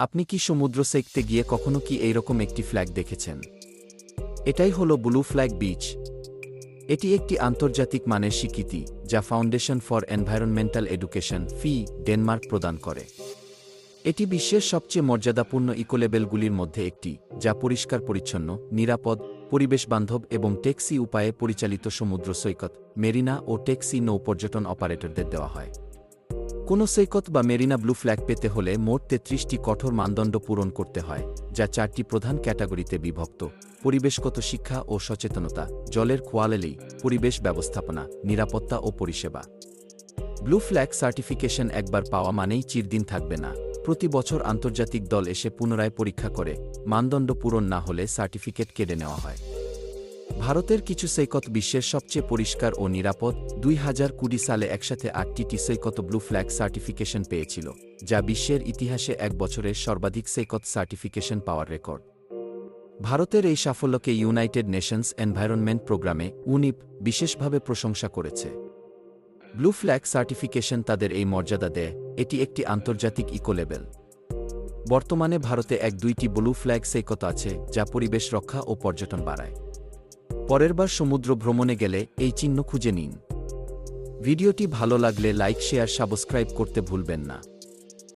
আপনি কি সমুদ্র সেঁকতে গিয়ে কখনো কি এইরকম একটি ফ্ল্যাগ দেখেছেন? এটাই হলো ব্লু ফ্ল্যাগ বিচ। এটি একটি আন্তর্জাতিক মানের স্বীকৃতি যা foundation for environmental education Denmark প্রদান করে। এটি বিশ্বের সবচেয়ে মর্যাদাপূর্ণ ইকোলেবেলগুলির মধ্যে একটি, যা পরিষ্কার পরিচ্ছন্ন, নিরাপদ, পরিবেশবান্ধব এবং টেক্সি উপায়ে পরিচালিত সমুদ্র সৈকত, মেরিনা ও টেক্সি নৌপর্যটন অপারেটরদের দেওয়া হয়। কোনো সৈকত বা মেরিনা ব্লু ফ্ল্যাগ পেতে হলে মোট ৩৩টি কঠোর মানদণ্ড পূরণ করতে হয়, যা ৪টি প্রধান ক্যাটাগরিতে বিভক্ত: পরিবেশগত শিক্ষা ও সচেতনতা, জলের কোয়ালিটি, পরিবেশ ব্যবস্থাপনা, নিরাপত্তা ও পরিষেবা। ব্লু ফ্ল্যাগ সার্টিফিকেশন একবার পাওয়া মানেই চিরদিন থাকবে না। প্রতি বছর আন্তর্জাতিক দল এসে পুনরায় পরীক্ষা করে, মানদণ্ড পূরণ না হলে সার্টিফিকেট কেড়ে নেওয়া হয়। ভারতের কিছু সৈকত বিশ্বের সবচেয়ে পরিষ্কার ও নিরাপদ। ২০২০ সালে একসাথে ৮টি সৈকত ব্লু ফ্ল্যাগ সার্টিফিকেশন পেয়েছিল, যা বিশ্বের ইতিহাসে এক বছরের সর্বাধিক সৈকত সার্টিফিকেশন পাওয়ার রেকর্ড। ভারতের এই সাফল্যকে ইউনাইটেড নেশনস এনভায়রনমেন্ট প্রোগ্রামে UNEP বিশেষভাবে প্রশংসা করেছে। ব্লু ফ্ল্যাগ সার্টিফিকেশন তাদের এই মর্যাদা দেয়, এটি একটি আন্তর্জাতিক ইকোলেবেল। বর্তমানে ভারতে ১-২টি ব্লু ফ্ল্যাগ সৈকত আছে, যা পরিবেশ রক্ষা ও পর্যটন বাড়ায়। পরেরবার সমুদ্র ভ্রমণে গেলে এই চিহ্ন খুঁজে নিন। ভিডিওটি ভালো লাগলে লাইক, শেয়ার, সাবস্ক্রাইব করতে ভুলবেন না।